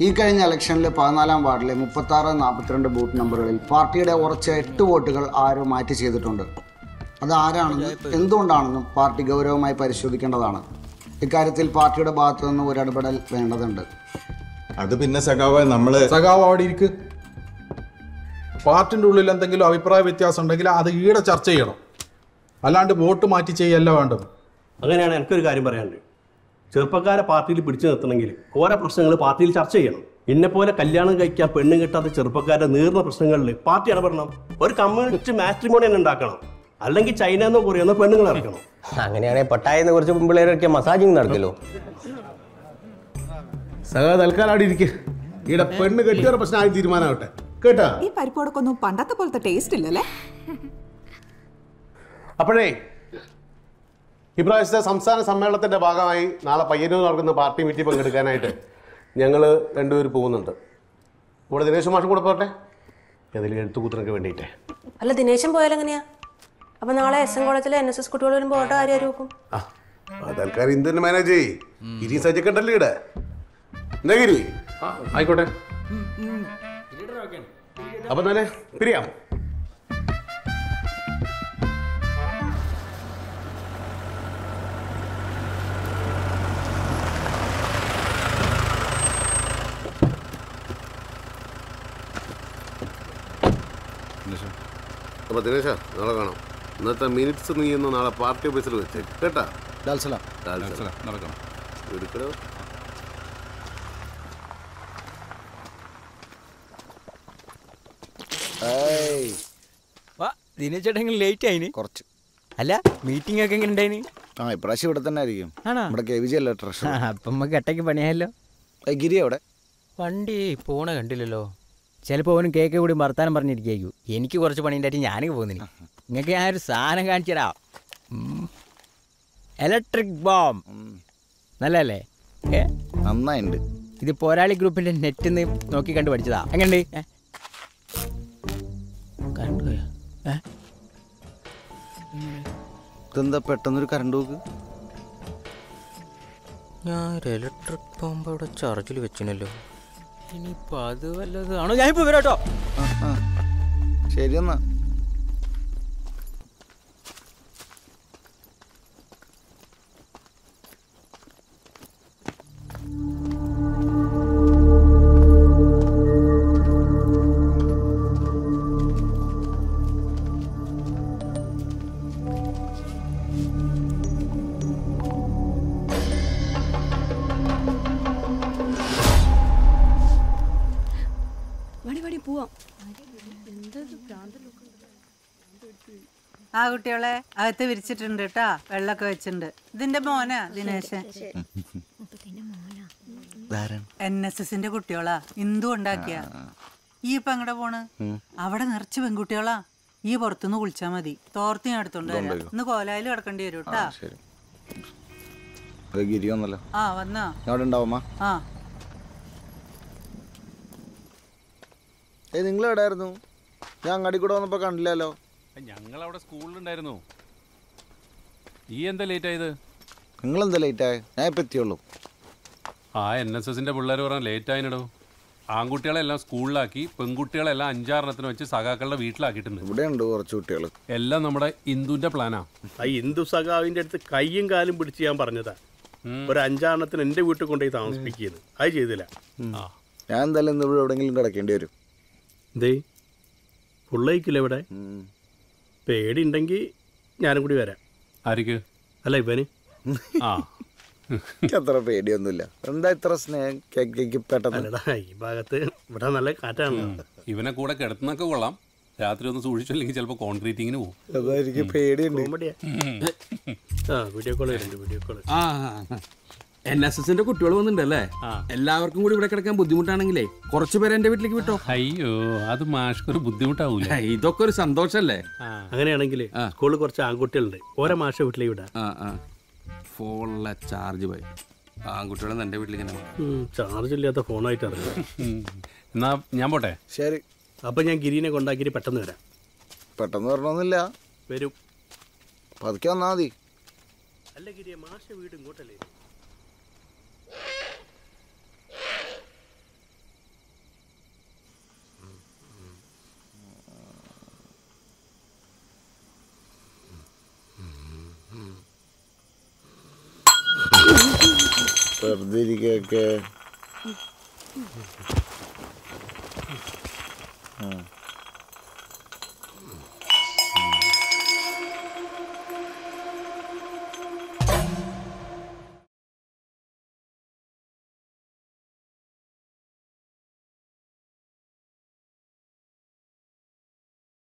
ഈ കഴിഞ്ഞ ഇലക്ഷനിൽ 14-ാം വാർഡിലെ 36-42 ബൂത്ത് നമ്പറുകളിൽ പാർട്ടിയുടെ ഉറച്ച 8 വോട്ടുകൾ ആരോ മാറ്റി ചെയ്തിട്ടുണ്ട്. അത് ആരാണെന്നും എന്തുകൊണ്ടാണെന്നും പാർട്ടി ഗൗരവമായി പരിശോധിക്കേണ്ടതാണ്. ഇക്കാര്യത്തിൽ പാർട്ടിയുടെ ഭാഗത്തു നിന്ന് ഒരു ഇടപെടൽ വേണ്ടതുണ്ട്. അത് പിന്നെ സഖാവ് അവിടെ ഇരിക്കും. പാർട്ടിൻ്റെ ഉള്ളിൽ എന്തെങ്കിലും അഭിപ്രായ വ്യത്യാസം ഉണ്ടെങ്കിൽ അത് ഈടെ ചർച്ച ചെയ്യണം, അല്ലാണ്ട് വോട്ട് മാറ്റി ചെയ്യല്ല വേണ്ടത്. അങ്ങനെയാണ് എനിക്കൊരു കാര്യം പറയാനുണ്ട്. ചെറുപ്പക്കാരെ പാർട്ടിയിൽ പിടിച്ചു നിർത്തണമെങ്കിൽ ഓരോ പ്രശ്നങ്ങൾ പാർട്ടിയിൽ ചർച്ച ചെയ്യണം. ഇന്നെപ്പോലെ കല്യാണം കഴിക്കാൻ പെണ്ണ് കിട്ടാത്ത ചെറുപ്പക്കാരുടെ നീർന്ന പ്രശ്നങ്ങളിൽ പാർട്ടി ഇടപെടണം. ഒരു കമ്മ്യൂണിസ്റ്റ് മാട്രിമോണി തന്നെ ഉണ്ടാക്കണം. അല്ലെങ്കിൽ ചൈന എന്നോ കൊറിയെന്നോ പെണ്ണുങ്ങൾ ഇറക്കണം. അങ്ങനെയാണെങ്കിൽ പട്ടായെന്ന് കുറച്ച് പിള്ളേരൊക്കെ മസാജിങ് നടക്കല്ലോ. തൽക്കാലം അവിടെ ഇരിക്കും. ഇവിടെ പെണ്ണ് കെട്ടിയൊരു പ്രശ്നമായി തീരുമാനമാവട്ടെ കേട്ടാ. ഈ പരിപ്പോടൊക്കൊന്നും പണ്ടത്തെ പോലത്തെ ടേസ്റ്റ് ഇല്ലല്ലേ? അപ്പോഴേ ഇപ്രാവശ്യത്തെ സംസ്ഥാന സമ്മേളനത്തിന്റെ ഭാഗമായി നാളെ പയ്യന്നൂർ നടക്കുന്ന പാർട്ടി മീറ്റിംഗ് പങ്കെടുക്കാനായിട്ട് ഞങ്ങൾ രണ്ടുപേർ പോകുന്നുണ്ട്. ഇവിടെ ദിനേശ് മാഷും കൂടെ പോട്ടെ, ഏതെങ്കിലും എഴുത്തുകൂത്തിനൊക്കെ വേണ്ടിയിട്ടേ. അല്ല, ദിനേശൻ പോയാലെങ്ങനെയാ? അപ്പൊ നാളെ എസ് എൻ കോളേജിലെ NSS കുട്ടികൾ വരുമ്പോൾ ഓട്ടോ കാര്യം നോക്കും. തൽക്കാലം ഇന്ത്യൻ മാനേജ് ചെയ്യ്. ഗിരി സജ്ജക്കണ്ടല്ലേ ഇവിടെ. എന്താ ഗിരി? ആയിക്കോട്ടെ. അപ്പൊ എന്നാലേ പിരിയാം. അപ്പൊ ദിനേശ, നാളെ കാണാം. ഇന്നത്തെ മിനിറ്റ്സ് നീ ഇന്ന് നാളെ പാർട്ടി ഓഫീസിൽ വെച്ചേക്ക് കേട്ടാ. എടുക്കണോ? ദിനേശേട്ടെങ്കിലും ലേറ്റ് ആയിന് കുറച്ച്. അല്ല, മീറ്റിംഗ് ഒക്കെ എങ്ങനെ ഉണ്ടായിന്? ഇപ്രാവശ്യം ഇവിടെ തന്നെ ആയിരിക്കും. നമ്മുടെ KVG അല്ലേ ട്രഷർ. അപ്പം നമുക്ക് എട്ടയ്ക്ക് പണിയായല്ലോ. ഗിരി അവിടെ വണ്ടി പോണ കണ്ടില്ലല്ലോ. ചിലപ്പോൾ അവനും കേക്ക് കൂടി വർത്താനം പറഞ്ഞിരിക്കും. എനിക്ക് കുറച്ച് പണിയുണ്ടായിട്ട് ഞാനൊക്കെ പോകുന്നില്ല. നിങ്ങൾക്ക് ഞാൻ ഒരു സാധനം കാണിച്ചരാ. ഇലക്ട്രിക് ബോംബ് നല്ലല്ലേ? നന്നായിട്ടുണ്ട്. ഇത് പോരാളി ഗ്രൂപ്പിന്റെ നെറ്റിൽ നിന്ന് നോക്കി കണ്ടു പഠിച്ചതാ. എങ്ങനെയുണ്ട്? ഇതെന്താ പെട്ടെന്നൊരു കറണ്ട് പോക്ക്? ഞാൻ ഇലക്ട്രിക് ബോംബ് അവിടെ ചാർജിൽ വെച്ചിനല്ലോ. ഇനിയിപ്പോൾ അത് വല്ലതാണോ? ഞാനിപ്പോൾ വരാം കേട്ടോ. ശരി എന്നാ. ആ കുട്ടികളെ അകത്ത് വിരിച്ചിട്ടുണ്ട് കേട്ടാ. വെള്ളമൊക്കെ വെച്ചിട്ടുണ്ട്. ഇതിന്റെ മോനാ ദിനേശൻ. NSSന്റെ കുട്ടികളാ. ഇന്ദു ഉണ്ടാക്കിയ. ഈ ഇപ്പൊ എങ്ങടെ പോണ്? അവിടെ നിറച്ച് പെൺകുട്ടികളാ. ഈ പുറത്തുനിന്ന് കുളിച്ചാ മതി. തോർത്തി ഞാൻ എടുത്തോണ്ട് വരാം. ഇന്ന് കോലായിൽ കിടക്കേണ്ടി വരും കേട്ടാ. ആ വന്നാ ആ. നിങ്ങൾ എവിടെയായിരുന്നു? ഞാൻ അങ്ങാടി കൂടെ വന്നപ്പോ കണ്ടില്ലല്ലോ. ഞങ്ങളവിടെ സ്കൂളിലുണ്ടായിരുന്നു. ഈ എന്താ ലേറ്റ് ആയത്? നിങ്ങളെന്താ ലേറ്റ് ആയത്? ഞാൻ ഇപ്പം എത്തിയുള്ളൂ. NSSന്റെ പിള്ളേർ പറഞ്ഞാൽ ലേറ്റ് ആയിട്ടോ. ആൺകുട്ടികളെല്ലാം സ്കൂളിലാക്കി, പെൺകുട്ടികളെല്ലാം 5-6 വെച്ച് സഖാക്കളുടെ വീട്ടിലാക്കിയിട്ടുണ്ട്. ഇവിടെ ഉണ്ട് കുറച്ച് കുട്ടികൾ. എല്ലാം നമ്മുടെ ഇന്ദുവിന്റെ പ്ലാനാ. ഇന്ദു സഖാവിന്റെ അടുത്ത് കയ്യും കാലും പിടിച്ച് ഞാൻ പറഞ്ഞതാ ഒരു 5 എന്റെ വീട്ടിൽ കൊണ്ടുപോയി താമസിപ്പിക്കുന്നത്. അത് ചെയ്തില്ല. ഞാൻ എന്തായാലും ഇന്ന് ഇവിടെ എവിടെയെങ്കിലും കിടക്കേണ്ടി വരും. എന്തേ പുള്ളയിക്കില്ല ഇവിടെ? പേടി ഉണ്ടെങ്കിൽ ഞാനും കൂടി വരാം. ആർക്ക്? അല്ല ഇവന്. അത്ര പേടിയൊന്നുമില്ല. എന്താ ഇത്ര സ്നേഹം പെട്ടെന്ന്? ഈ ഭാഗത്ത് ഇവിടെ നല്ല കാറ്റാണ്. ഇവനെ കൂടെ കിടത്തുന്നൊക്കെ കൊള്ളാം. രാത്രി ഒന്ന് സൂക്ഷിച്ചില്ലെങ്കിൽ ചിലപ്പോൾ കോൺക്രീറ്റിങ്ങിന് പോകും. അതായിരിക്കും പേടിയുണ്ട്. വീഡിയോ കോൾ വരുന്നുണ്ട്. Video call. NSSന്റെ കുട്ടികൾ വന്നിട്ടുണ്ടല്ലേ? എല്ലാവർക്കും കൂടി ഇവിടെ കിടക്കാൻ ബുദ്ധിമുട്ടാണെങ്കിലേ കുറച്ചു പേരെ എന്റെ വീട്ടിലേക്ക് വിട്ടോ. അയ്യോ, അത് മാഷ്ക്കൊരു ബുദ്ധിമുട്ടാവൂല. ഇതൊക്കെ ഒരു സന്തോഷല്ലേ? അങ്ങനെയാണെങ്കിൽ സ്കൂളിൽ കുറച്ച് ആൺകുട്ടികളുണ്ട്. ഓരോ മാഷ വീട്ടിലേക്ക് വിടാം. ഫോണിലെ ചാർജ് പോയി. ആൺകുട്ടികളെ എന്റെ വീട്ടിലേക്ക് ചാർജ് ഇല്ലാത്ത ഫോണായിട്ട് അറിയാം. എന്നാ ഞാൻ പോട്ടെ. ശരി. അപ്പൊ ഞാൻ ഗിരിനെ കൊണ്ടാക്കിയിട്ട് പെട്ടെന്ന് വരാം. പെട്ടെന്ന് വരണമെന്നില്ല, വരും. പതുക്കെ വന്നാൽ മതി. അല്ല ഗിരിയെ, മാഷ വീട് ഇങ്ങോട്ടല്ലേ? വെറുതെ ഇരിക്കൊക്കെ